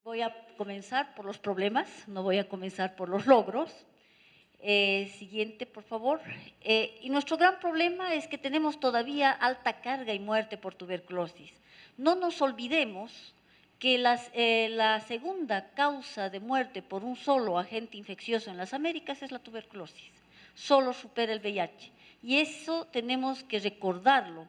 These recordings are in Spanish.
Voy a comenzar por los problemas, no voy a comenzar por los logros. Siguiente, por favor. Y nuestro gran problema es que tenemos todavía alta carga y muerte por tuberculosis. No nos olvidemos que la segunda causa de muerte por un solo agente infeccioso en las Américas es la tuberculosis. Solo supera el VIH. Y eso tenemos que recordarlo.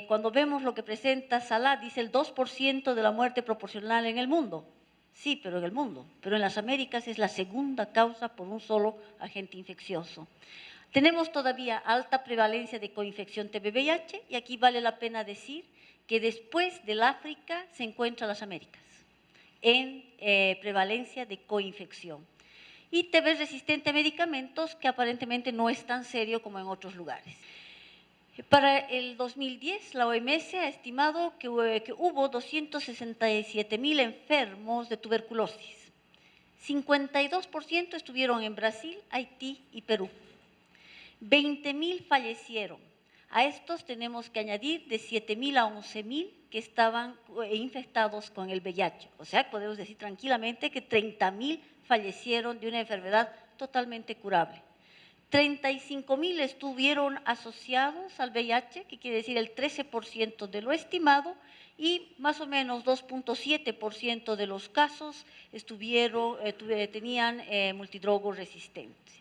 Cuando vemos lo que presenta Salah, dice el 2% de la muerte proporcional en el mundo. Sí, pero en el mundo. Pero en las Américas es la segunda causa por un solo agente infeccioso. Tenemos todavía alta prevalencia de coinfección TB-VIH y aquí vale la pena decir que después del África se encuentran las Américas en prevalencia de coinfección. Y TB resistente a medicamentos que aparentemente no es tan serio como en otros lugares. Para el 2010, la OMS ha estimado que hubo 267.000 enfermos de tuberculosis. 52% estuvieron en Brasil, Haití y Perú. 20.000 fallecieron. A estos tenemos que añadir de 7.000 a 11.000 que estaban infectados con el VIH. O sea, podemos decir tranquilamente que 30.000 fallecieron de una enfermedad totalmente curable. 35.000 estuvieron asociados al VIH, que quiere decir el 13% de lo estimado, y más o menos 2.7% de los casos tenían multidrogo resistente.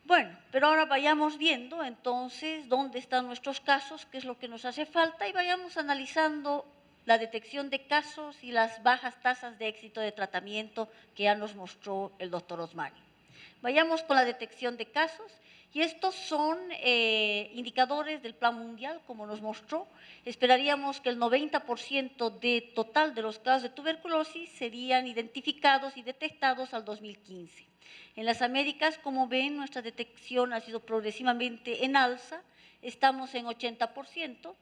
Bueno, pero ahora vayamos viendo entonces dónde están nuestros casos, qué es lo que nos hace falta, y vayamos analizando la detección de casos y las bajas tasas de éxito de tratamiento que ya nos mostró el doctor Osmani. Vayamos con la detección de casos, y estos son indicadores del Plan Mundial, como nos mostró. Esperaríamos que el 90% de total de los casos de tuberculosis serían identificados y detectados al 2015. En las Américas, como ven, nuestra detección ha sido progresivamente en alza, estamos en 80%,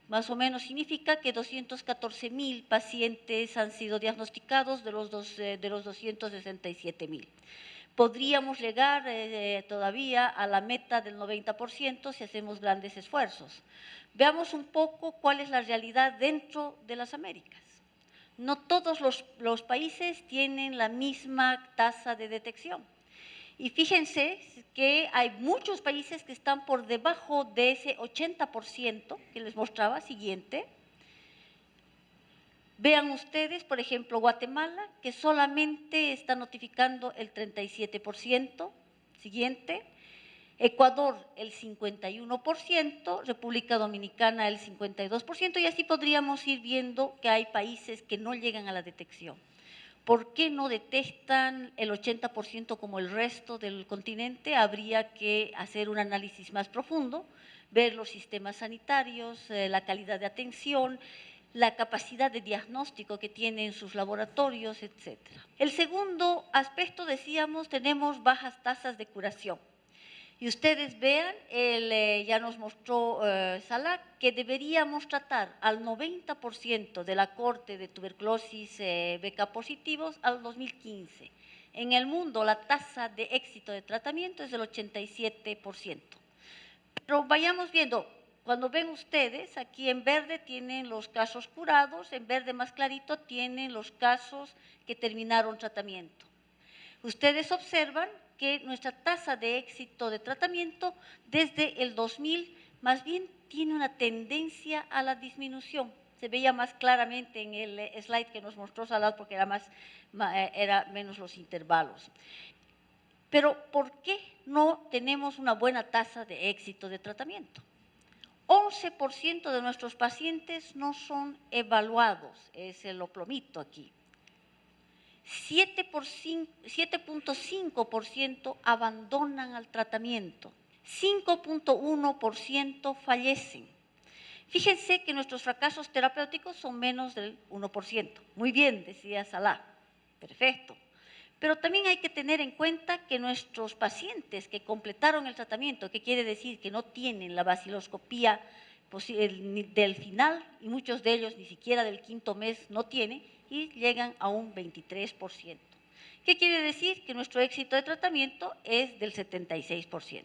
más o menos significa que 214.000 pacientes han sido diagnosticados de los 267.000. Podríamos llegar todavía a la meta del 90% si hacemos grandes esfuerzos. Veamos un poco cuál es la realidad dentro de las Américas. No todos los países tienen la misma tasa de detección. Y fíjense que hay muchos países que están por debajo de ese 80% que les mostraba. Siguiente. Vean ustedes, por ejemplo, Guatemala, que solamente está notificando el 37%. Siguiente. Ecuador, el 51%, República Dominicana, el 52%, y así podríamos ir viendo que hay países que no llegan a la detección. ¿Por qué no detectan el 80% como el resto del continente? Habría que hacer un análisis más profundo, ver los sistemas sanitarios, la calidad de atención, la capacidad de diagnóstico que tienen sus laboratorios, etc. El segundo aspecto, decíamos, tenemos bajas tasas de curación. Y ustedes vean, ya nos mostró Salah, que deberíamos tratar al 90% de la corte de tuberculosis BK positivos al 2015. En el mundo la tasa de éxito de tratamiento es del 87%. Pero vayamos viendo, cuando ven ustedes, aquí en verde tienen los casos curados, en verde más clarito tienen los casos que terminaron tratamiento. Ustedes observan que nuestra tasa de éxito de tratamiento desde el 2000 más bien tiene una tendencia a la disminución. Se veía más claramente en el slide que nos mostró Salah porque era menos los intervalos. Pero ¿por qué no tenemos una buena tasa de éxito de tratamiento? 11% de nuestros pacientes no son evaluados, es el oplomito aquí. 7.5% abandonan al tratamiento, 5.1% fallecen. Fíjense que nuestros fracasos terapéuticos son menos del 1%. Muy bien, decía Salah, perfecto. Pero también hay que tener en cuenta que nuestros pacientes que completaron el tratamiento, que quiere decir que no tienen la baciloscopía del final, y muchos de ellos ni siquiera del quinto mes no tienen, y llegan a un 23%. ¿Qué quiere decir? Que nuestro éxito de tratamiento es del 76%.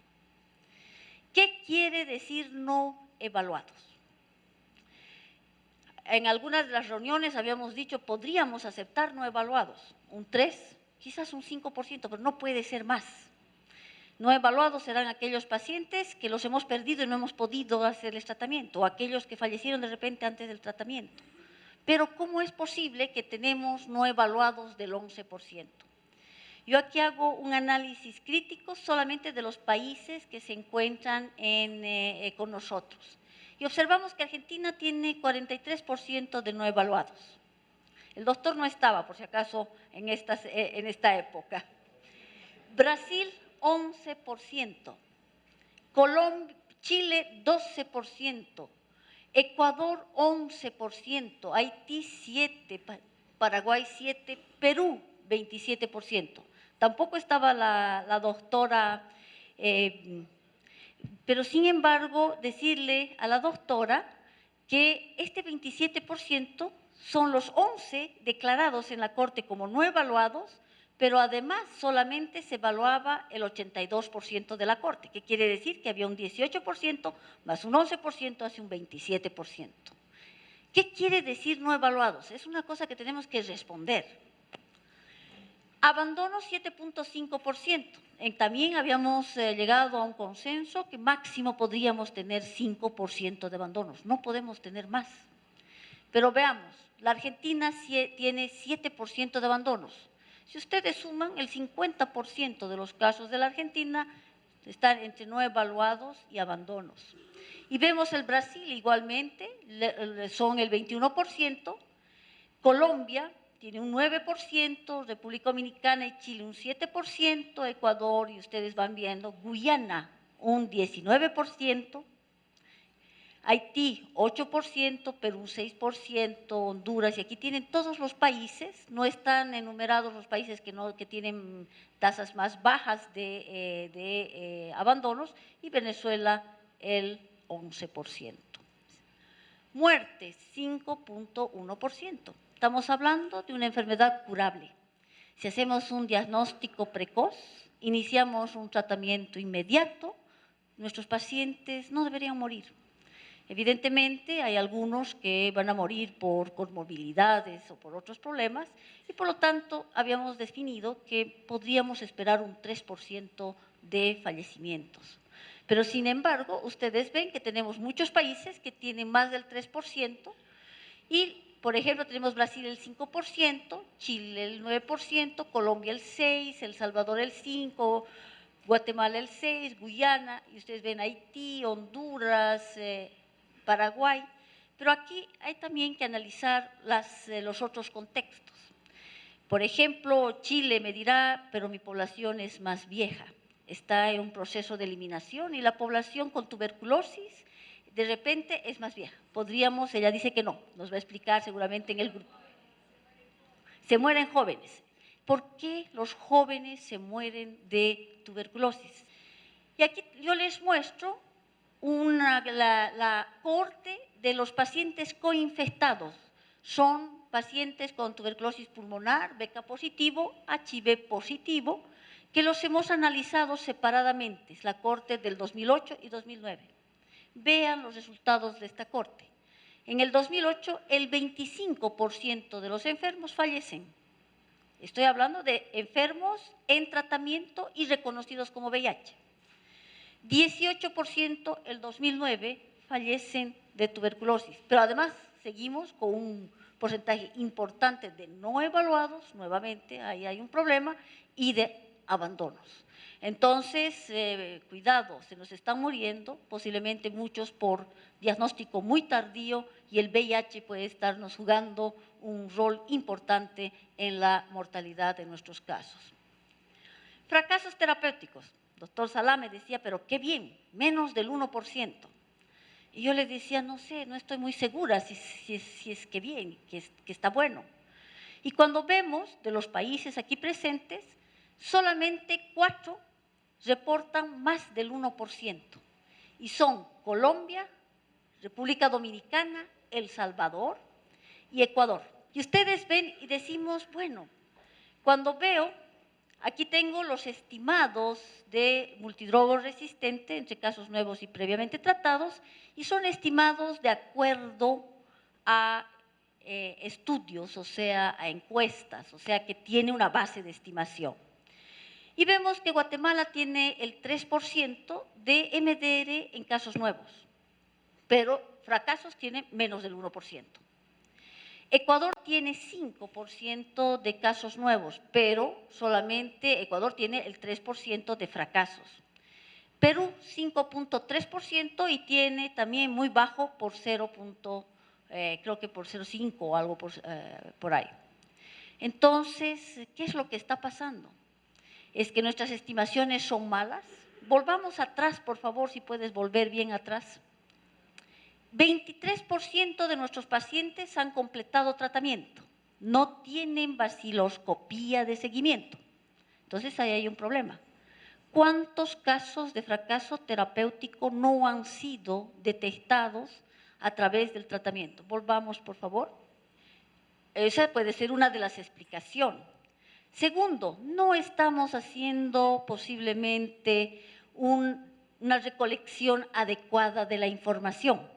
¿Qué quiere decir no evaluados? En algunas de las reuniones habíamos dicho, podríamos aceptar no evaluados, un 3, quizás un 5%, pero no puede ser más. No evaluados serán aquellos pacientes que los hemos perdido y no hemos podido hacerles tratamiento, o aquellos que fallecieron de repente antes del tratamiento. Pero ¿cómo es posible que tenemos no evaluados del 11%? Yo aquí hago un análisis crítico solamente de los países que se encuentran con nosotros. Y observamos que Argentina tiene 43% de no evaluados. El doctor no estaba, por si acaso, en esta época. Brasil, 11%. Chile, 12%. Ecuador, 11%. Haití, 7%. Paraguay, 7%. Perú, 27%. Tampoco estaba la doctora, pero sin embargo decirle a la doctora que este 27% son los 11 declarados en la Corte como no evaluados, pero además solamente se evaluaba el 82% de la Corte, que quiere decir que había un 18% más un 11% hace un 27%. ¿Qué quiere decir no evaluados? Es una cosa que tenemos que responder. Abandono 7.5%. También habíamos llegado a un consenso que máximo podríamos tener 5% de abandonos. No podemos tener más. Pero veamos, la Argentina tiene 7% de abandonos. Si ustedes suman, el 50% de los casos de la Argentina están entre no evaluados y abandonos. Y vemos el Brasil igualmente, son el 21%, Colombia tiene un 9%, República Dominicana y Chile un 7%, Ecuador, y ustedes van viendo, Guyana un 19%, Haití 8%, Perú 6%, Honduras, y aquí tienen todos los países, no están enumerados los países que tienen tasas más bajas de abandonos, y Venezuela el 11%. Muertes 5.1%. Estamos hablando de una enfermedad curable. Si hacemos un diagnóstico precoz, iniciamos un tratamiento inmediato, nuestros pacientes no deberían morir. Evidentemente hay algunos que van a morir por comorbilidades o por otros problemas y por lo tanto habíamos definido que podríamos esperar un 3% de fallecimientos. Pero sin embargo, ustedes ven que tenemos muchos países que tienen más del 3% y, por ejemplo, tenemos Brasil el 5%, Chile el 9%, Colombia el 6%, El Salvador el 5%, Guatemala el 6%, Guyana, y ustedes ven Haití, Honduras, Paraguay, pero aquí hay también que analizar los otros contextos. Por ejemplo, Chile me dirá, pero mi población es más vieja, está en un proceso de eliminación y la población con tuberculosis de repente es más vieja. Podríamos, ella dice que no, nos va a explicar seguramente en el grupo. Se mueren jóvenes. ¿Por qué los jóvenes se mueren de tuberculosis? Y aquí yo les muestro la cohorte de los pacientes coinfectados. Son pacientes con tuberculosis pulmonar, BK positivo, HIV positivo, que los hemos analizado separadamente, es la cohorte del 2008 y 2009. Vean los resultados de esta cohorte. En el 2008, el 25% de los enfermos fallecen. Estoy hablando de enfermos en tratamiento y reconocidos como VIH. 18% el 2009 fallecen de tuberculosis, pero además seguimos con un porcentaje importante de no evaluados, nuevamente ahí hay un problema, y de abandonos. Entonces, cuidado, se nos están muriendo, posiblemente muchos por diagnóstico muy tardío, y el VIH puede estarnos jugando un rol importante en la mortalidad de nuestros casos. Fracasos terapéuticos. Doctor Salá me decía, pero qué bien, menos del 1%. Y yo le decía, no sé, no estoy muy segura si es que bien, que está bueno. Y cuando vemos de los países aquí presentes, solamente 4 reportan más del 1%. Y son Colombia, República Dominicana, El Salvador y Ecuador. Y ustedes ven y decimos, bueno, Cuando veo, aquí tengo los estimados de multidrogo resistente entre casos nuevos y previamente tratados, y son estimados de acuerdo a estudios, o sea, a encuestas, o sea, que tiene una base de estimación. Y vemos que Guatemala tiene el 3% de MDR en casos nuevos, pero fracasos tiene menos del 1%. Ecuador tiene 5% de casos nuevos, pero solamente Ecuador tiene el 3% de fracasos. Perú 5.3% y tiene también muy bajo por 0. Creo que por 0.5 o algo por ahí. Entonces, ¿qué es lo que está pasando? ¿Es que nuestras estimaciones son malas? Volvamos atrás, por favor, si puedes volver bien atrás. 23% de nuestros pacientes han completado tratamiento, no tienen vaciloscopía de seguimiento. Entonces, ahí hay un problema. ¿Cuántos casos de fracaso terapéutico no han sido detectados a través del tratamiento? Volvamos, por favor. Esa puede ser una de las explicaciones. Segundo, no estamos haciendo posiblemente una recolección adecuada de la información.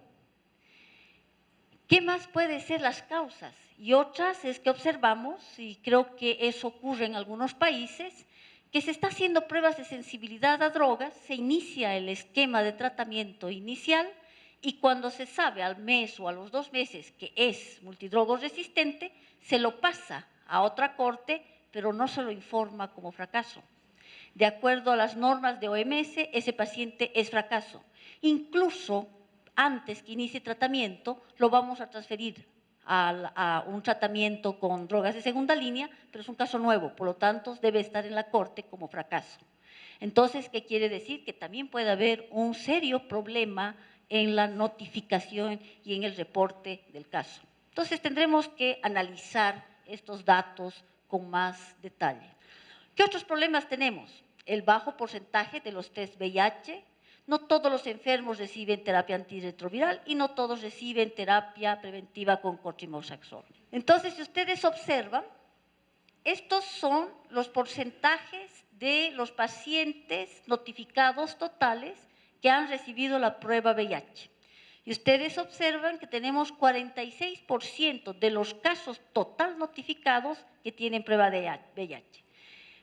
¿Qué más pueden ser las causas? Y otras es que observamos, y creo que eso ocurre en algunos países, que se está haciendo pruebas de sensibilidad a drogas, se inicia el esquema de tratamiento inicial y cuando se sabe al mes o a los 2 meses que es multidrogo resistente, se lo pasa a otra corte, pero no se lo informa como fracaso. De acuerdo a las normas de OMS, ese paciente es fracaso. Incluso antes que inicie tratamiento, lo vamos a transferir a un tratamiento con drogas de segunda línea, pero es un caso nuevo, por lo tanto debe estar en la corte como fracaso. Entonces, ¿qué quiere decir? Que también puede haber un serio problema en la notificación y en el reporte del caso. Entonces, tendremos que analizar estos datos con más detalle. ¿Qué otros problemas tenemos? El bajo porcentaje de los test VIH. No todos los enfermos reciben terapia antirretroviral y no todos reciben terapia preventiva con cotrimoxazol. Entonces, si ustedes observan, estos son los porcentajes de los pacientes notificados totales que han recibido la prueba VIH. Y ustedes observan que tenemos 46% de los casos total notificados que tienen prueba de VIH.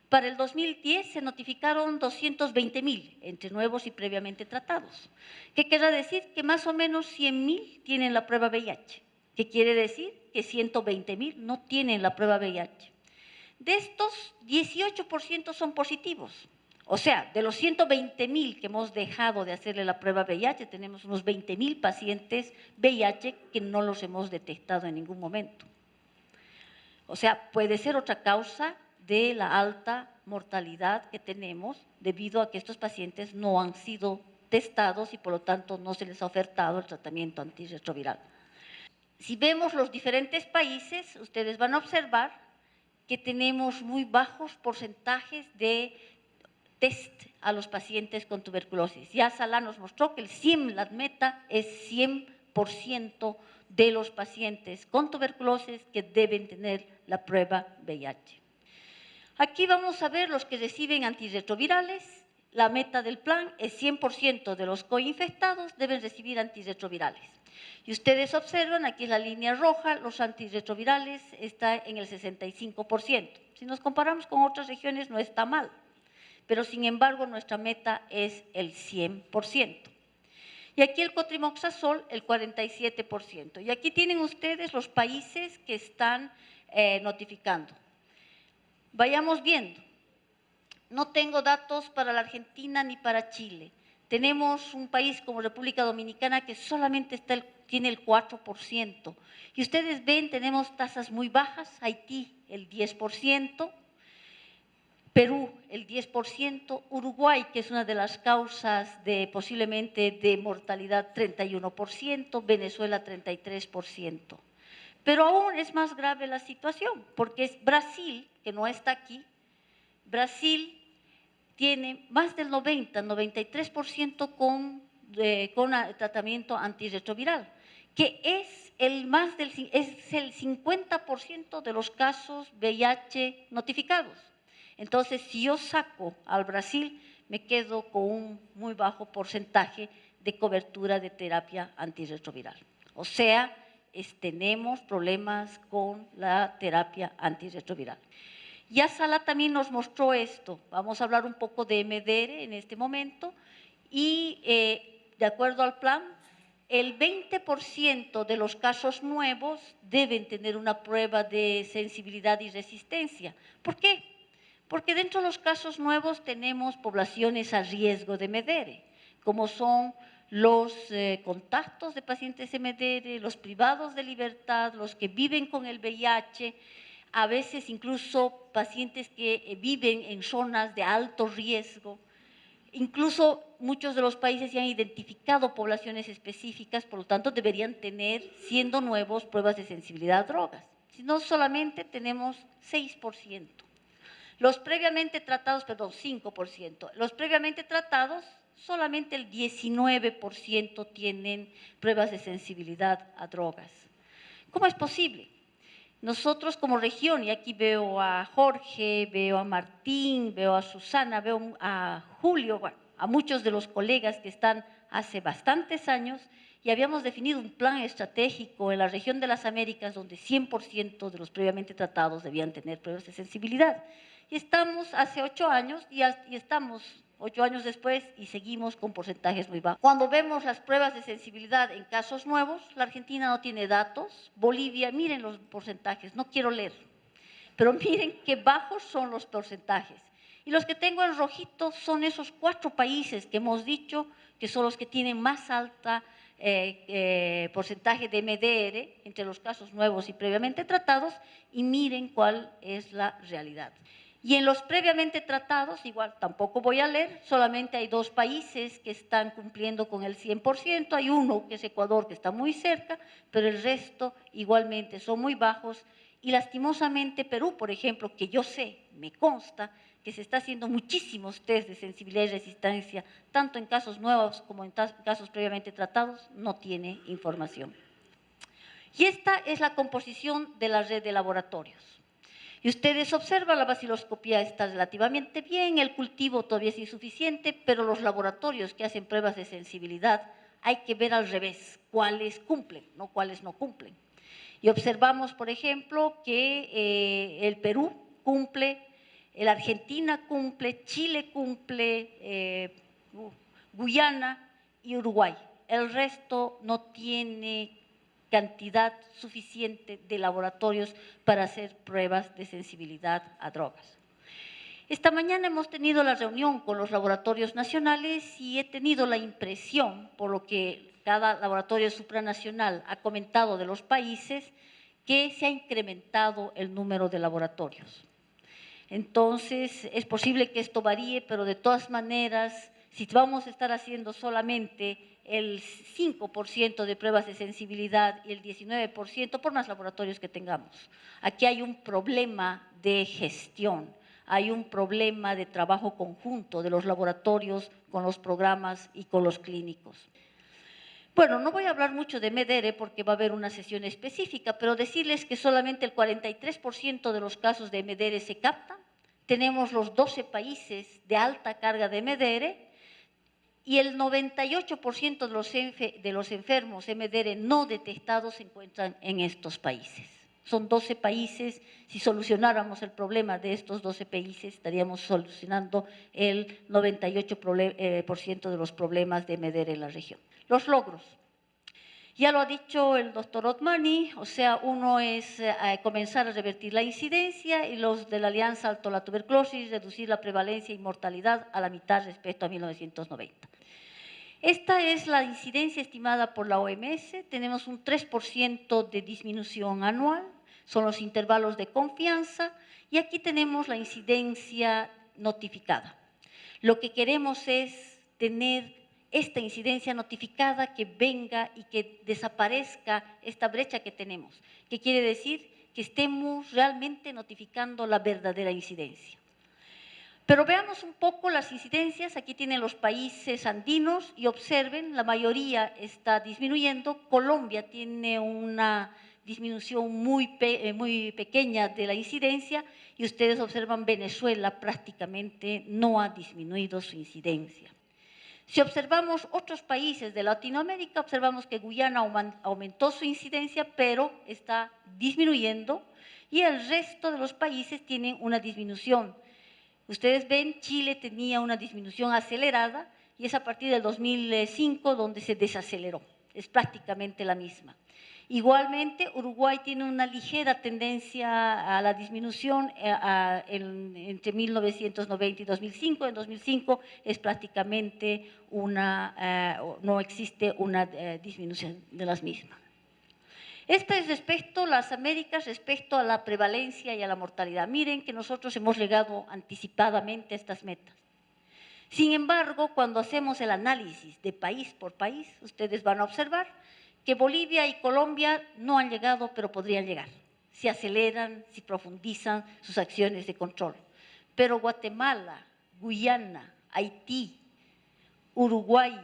Para el 2010 se notificaron 220.000 entre nuevos y previamente tratados. ¿Qué querrá decir? Que más o menos 100.000 tienen la prueba VIH. ¿Qué quiere decir? Que 120.000 no tienen la prueba VIH. De estos, 18% son positivos. O sea, de los 120.000 que hemos dejado de hacerle la prueba VIH, tenemos unos 20.000 pacientes VIH que no los hemos detectado en ningún momento. O sea, puede ser otra causa de la alta mortalidad que tenemos debido a que estos pacientes no han sido testados y por lo tanto no se les ha ofertado el tratamiento antirretroviral. Si vemos los diferentes países, ustedes van a observar que tenemos muy bajos porcentajes de test a los pacientes con tuberculosis. Ya Salah nos mostró que el CIEM, la meta es 100% de los pacientes con tuberculosis que deben tener la prueba VIH. Aquí vamos a ver los que reciben antirretrovirales. La meta del plan es 100% de los coinfectados deben recibir antirretrovirales. Y ustedes observan, aquí es la línea roja, los antirretrovirales está en el 65%. Si nos comparamos con otras regiones no está mal, pero sin embargo nuestra meta es el 100%. Y aquí el cotrimoxazol, el 47%. Y aquí tienen ustedes los países que están notificando. Vayamos viendo. No tengo datos para la Argentina ni para Chile. Tenemos un país como República Dominicana que solamente tiene el 4%. Y ustedes ven, tenemos tasas muy bajas, Haití el 10%, Perú el 10%, Uruguay, que es una de las causas de posiblemente de mortalidad, 31%, Venezuela 33%. Pero aún es más grave la situación, porque es Brasil, que no está aquí, Brasil tiene más del 93% con tratamiento antirretroviral. que es el 50% de los casos VIH notificados. Entonces, si yo saco al Brasil, me quedo con un muy bajo porcentaje de cobertura de terapia antirretroviral. O sea, tenemos problemas con la terapia antirretroviral. Ya Sala también nos mostró esto. Vamos a hablar un poco de MDR en este momento y de acuerdo al plan, el 20% de los casos nuevos deben tener una prueba de sensibilidad y resistencia. ¿Por qué? Porque dentro de los casos nuevos tenemos poblaciones a riesgo de MDR, como son los contactos de pacientes MDR, los privados de libertad, los que viven con el VIH, a veces incluso pacientes que viven en zonas de alto riesgo. Incluso muchos de los países ya han identificado poblaciones específicas, por lo tanto deberían tener, siendo nuevos, pruebas de sensibilidad a drogas. Si no, solamente tenemos 6%. Los previamente tratados, perdón, 5%. Los previamente tratados, solamente el 19% tienen pruebas de sensibilidad a drogas. ¿Cómo es posible? Nosotros como región, y aquí veo a Jorge, veo a Martín, veo a Susana, veo a Julio, bueno, a muchos de los colegas que están hace bastantes años, y habíamos definido un plan estratégico en la región de las Américas donde 100% de los previamente tratados debían tener pruebas de sensibilidad. Y estamos hace 8 años y estamos 8 años después y seguimos con porcentajes muy bajos. Cuando vemos las pruebas de sensibilidad en casos nuevos, la Argentina no tiene datos, Bolivia, miren los porcentajes, no quiero leer, pero miren qué bajos son los porcentajes. Y los que tengo en rojito son esos 4 países que hemos dicho que son los que tienen más alta porcentaje de MDR entre los casos nuevos y previamente tratados, y miren cuál es la realidad. Y en los previamente tratados, igual tampoco voy a leer, solamente hay 2 países que están cumpliendo con el 100%, hay uno que es Ecuador que está muy cerca, pero el resto igualmente son muy bajos y lastimosamente Perú, por ejemplo, que yo sé, me consta, que se está haciendo muchísimos test de sensibilidad y resistencia, tanto en casos nuevos como en casos previamente tratados, no tiene información. Y esta es la composición de la red de laboratorios. Y ustedes observan, la baciloscopía está relativamente bien, el cultivo todavía es insuficiente, pero los laboratorios que hacen pruebas de sensibilidad hay que ver al revés, cuáles cumplen, no cuáles no cumplen. Y observamos, por ejemplo, que el Perú cumple, la Argentina cumple, Chile cumple, Guyana y Uruguay. El resto no tiene cantidad suficiente de laboratorios para hacer pruebas de sensibilidad a drogas. Esta mañana hemos tenido la reunión con los laboratorios nacionales y he tenido la impresión, por lo que cada laboratorio supranacional ha comentado de los países, que se ha incrementado el número de laboratorios. Entonces, es posible que esto varíe, pero de todas maneras, si vamos a estar haciendo solamente el 5% de pruebas de sensibilidad y el 19% por más laboratorios que tengamos, aquí hay un problema de gestión, hay un problema de trabajo conjunto de los laboratorios con los programas y con los clínicos. Bueno, no voy a hablar mucho de MDR porque va a haber una sesión específica, pero decirles que solamente el 43% de los casos de MDR se captan. Tenemos los 12 países de alta carga de MDR y el 98% de los enfermos MDR no detectados se encuentran en estos países. Son 12 países, si solucionáramos el problema de estos 12 países, estaríamos solucionando el 98% de los problemas de MDR en la región. Los logros. Ya lo ha dicho el doctor Otmani, o sea, uno es comenzar a revertir la incidencia y los de la Alianza Alto la Tuberculosis, reducir la prevalencia y mortalidad a la mitad respecto a 1990. Esta es la incidencia estimada por la OMS, tenemos un 3% de disminución anual, son los intervalos de confianza y aquí tenemos la incidencia notificada. Lo que queremos es tener esta incidencia notificada que venga y que desaparezca esta brecha que tenemos. ¿Qué quiere decir? Que estemos realmente notificando la verdadera incidencia. Pero veamos un poco las incidencias. Aquí tienen los países andinos y observen, la mayoría está disminuyendo. Colombia tiene una disminución muy pequeña de la incidencia y ustedes observan Venezuela prácticamente no ha disminuido su incidencia. Si observamos otros países de Latinoamérica, observamos que Guyana aumentó su incidencia, pero está disminuyendo y el resto de los países tienen una disminución. Ustedes ven, Chile tenía una disminución acelerada y es a partir del 2005 donde se desaceleró, es prácticamente la misma. Igualmente, Uruguay tiene una ligera tendencia a la disminución entre 1990 y 2005. En 2005 es prácticamente no existe una disminución de las mismas. Esta es respecto a las Américas, respecto a la prevalencia y a la mortalidad. Miren que nosotros hemos llegado anticipadamente a estas metas. Sin embargo, cuando hacemos el análisis de país por país, ustedes van a observar que Bolivia y Colombia no han llegado, pero podrían llegar, si aceleran, si profundizan sus acciones de control. Pero Guatemala, Guyana, Haití, Uruguay,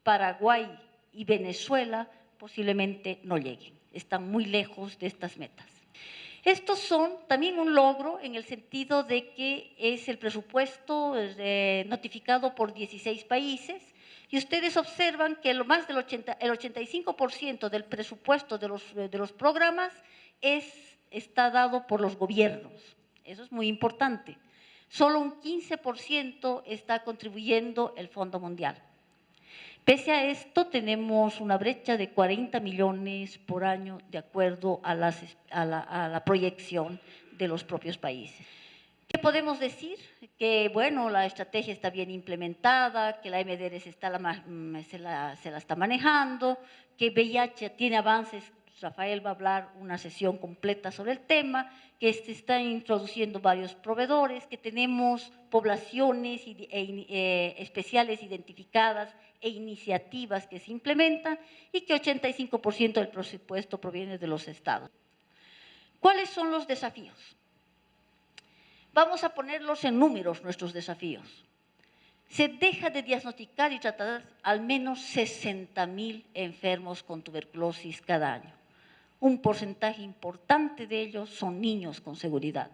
Paraguay y Venezuela posiblemente no lleguen, están muy lejos de estas metas. Estos son también un logro en el sentido de que es el presupuesto notificado por 16 países y ustedes observan que más del 85% del presupuesto de los programas está dado por los gobiernos. Eso es muy importante. Solo un 15% está contribuyendo el Fondo Mundial. Pese a esto, tenemos una brecha de 40 millones por año de acuerdo a la proyección de los propios países. ¿Qué podemos decir? Que, bueno, la estrategia está bien implementada, que la MDR se la está manejando, que VIH tiene avances. Rafael va a hablar una sesión completa sobre el tema, que se están introduciendo varios proveedores, que tenemos poblaciones especiales identificadas e iniciativas que se implementan y que 85% del presupuesto proviene de los estados. ¿Cuáles son los desafíos? Vamos a ponerlos en números, nuestros desafíos. Se deja de diagnosticar y tratar al menos 60.000 enfermos con tuberculosis cada año. Un porcentaje importante de ellos son niños con seguridad.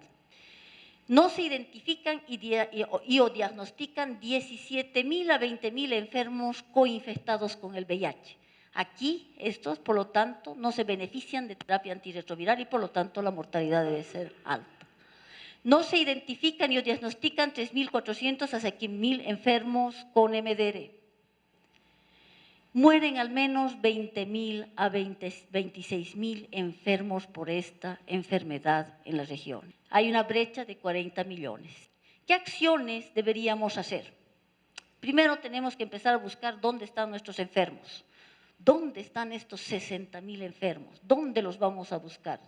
No se identifican o diagnostican 17.000 a 20.000 enfermos coinfectados con el VIH. Aquí, estos, por lo tanto, no se benefician de terapia antirretroviral y, por lo tanto, la mortalidad debe ser alta. No se identifican y o diagnostican 3.400 a 6.000 enfermos con MDR. Mueren al menos 20.000 a 26.000 enfermos por esta enfermedad en la región. Hay una brecha de 40 millones. ¿Qué acciones deberíamos hacer? Primero tenemos que empezar a buscar dónde están nuestros enfermos. ¿Dónde están estos 60.000 enfermos? ¿Dónde los vamos a buscar?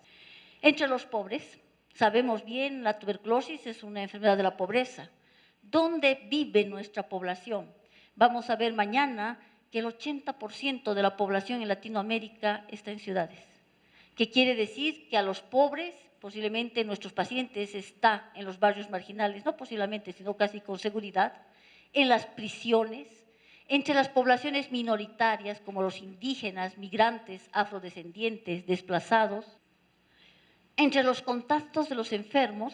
Entre los pobres, sabemos bien, la tuberculosis es una enfermedad de la pobreza. ¿Dónde vive nuestra población? Vamos a ver mañana que el 80% de la población en Latinoamérica está en ciudades. ¿Qué quiere decir? Que a los pobres, posiblemente nuestros pacientes están en los barrios marginales, no posiblemente, sino casi con seguridad, en las prisiones, entre las poblaciones minoritarias como los indígenas, migrantes, afrodescendientes, desplazados. Entre los contactos de los enfermos,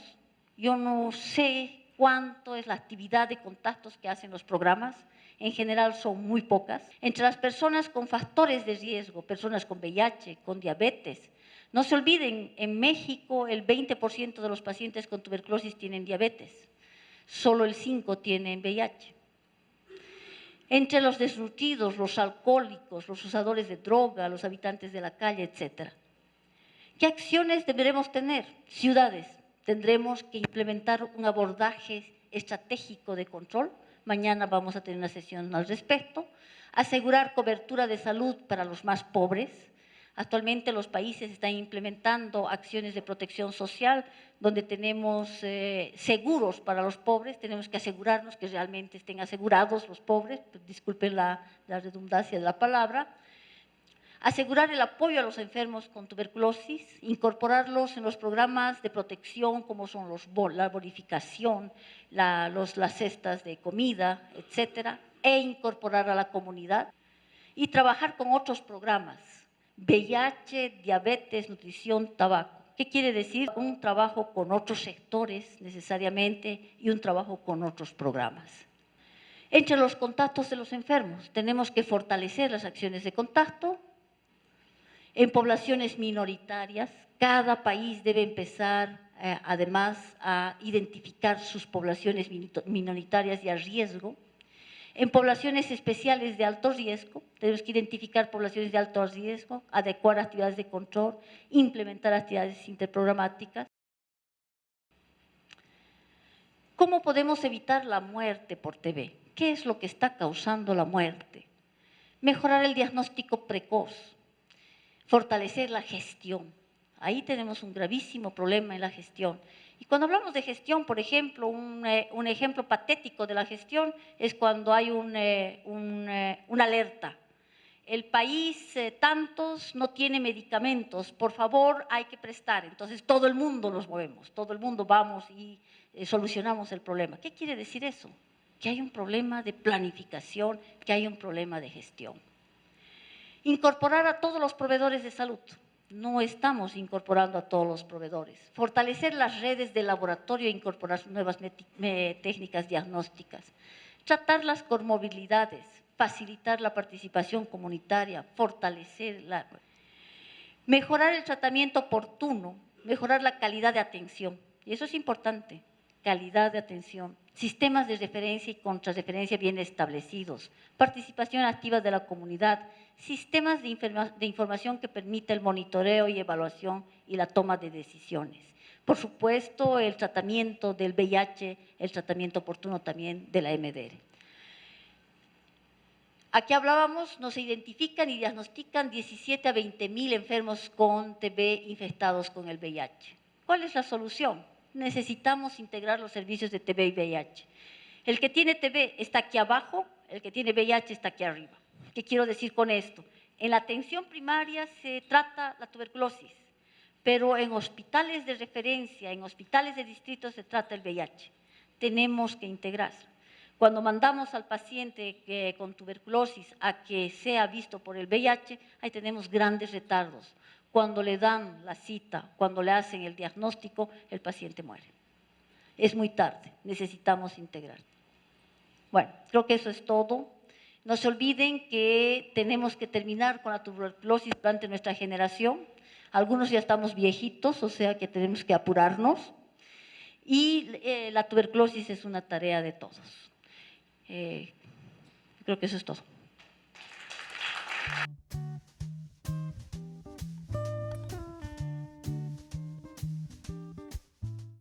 yo no sé cuánto es la actividad de contactos que hacen los programas, en general son muy pocas. Entre las personas con factores de riesgo, personas con VIH, con diabetes, no se olviden, en México el 20% de los pacientes con tuberculosis tienen diabetes, solo el 5% tienen VIH. Entre los desnutridos, los alcohólicos, los usadores de droga, los habitantes de la calle, etcétera. ¿Qué acciones deberemos tener? Ciudades, tendremos que implementar un abordaje estratégico de control. Mañana vamos a tener una sesión al respecto. Asegurar cobertura de salud para los más pobres. Actualmente los países están implementando acciones de protección social donde tenemos seguros para los pobres. Tenemos que asegurarnos que realmente estén asegurados los pobres, disculpen la redundancia de la palabra. asegurar el apoyo a los enfermos con tuberculosis, incorporarlos en los programas de protección como son la bonificación, las cestas de comida, etcétera, e incorporar a la comunidad y trabajar con otros programas, VIH, diabetes, nutrición, tabaco. ¿Qué quiere decir? Un trabajo con otros sectores necesariamente y un trabajo con otros programas. Entre los contactos de los enfermos, tenemos que fortalecer las acciones de contacto. En poblaciones minoritarias, cada país debe empezar, además, a identificar sus poblaciones minoritarias y a riesgo. En poblaciones especiales de alto riesgo, tenemos que identificar poblaciones de alto riesgo, adecuar actividades de control, implementar actividades interprogramáticas. ¿Cómo podemos evitar la muerte por TB? ¿Qué es lo que está causando la muerte? Mejorar el diagnóstico precoz, fortalecer la gestión. Ahí tenemos un gravísimo problema en la gestión. Y cuando hablamos de gestión, por ejemplo, un ejemplo patético de la gestión es cuando hay una alerta. El país tantos no tiene medicamentos, por favor hay que prestar. Entonces todo el mundo nos movemos, todo el mundo vamos y solucionamos el problema. ¿Qué quiere decir eso? Que hay un problema de planificación, que hay un problema de gestión. Incorporar a todos los proveedores de salud. No estamos incorporando a todos los proveedores. Fortalecer las redes de laboratorio e incorporar nuevas técnicas diagnósticas. Tratar las comorbilidades, facilitar la participación comunitaria, mejorar el tratamiento oportuno, mejorar la calidad de atención. Y eso es importante, calidad de atención. Sistemas de referencia y contrarreferencia bien establecidos, participación activa de la comunidad, sistemas de información que permita el monitoreo y evaluación y la toma de decisiones. Por supuesto, el tratamiento del VIH, el tratamiento oportuno también de la MDR. Aquí hablábamos, nos identifican y diagnostican 17 a 20.000 enfermos con TB infectados con el VIH. ¿Cuál es la solución? Necesitamos integrar los servicios de TB y VIH. El que tiene TB está aquí abajo, el que tiene VIH está aquí arriba. ¿Qué quiero decir con esto? En la atención primaria se trata la tuberculosis, pero en hospitales de referencia, en hospitales de distrito se trata el VIH. Tenemos que integrarlo. Cuando mandamos al paciente con tuberculosis a que sea visto por el VIH, ahí tenemos grandes retardos. Cuando le dan la cita, cuando le hacen el diagnóstico, el paciente muere. Es muy tarde, necesitamos integrar. Bueno, creo que eso es todo. No se olviden que tenemos que terminar con la tuberculosis durante nuestra generación. Algunos ya estamos viejitos, o sea que tenemos que apurarnos. Y la tuberculosis es una tarea de todos. Creo que eso es todo.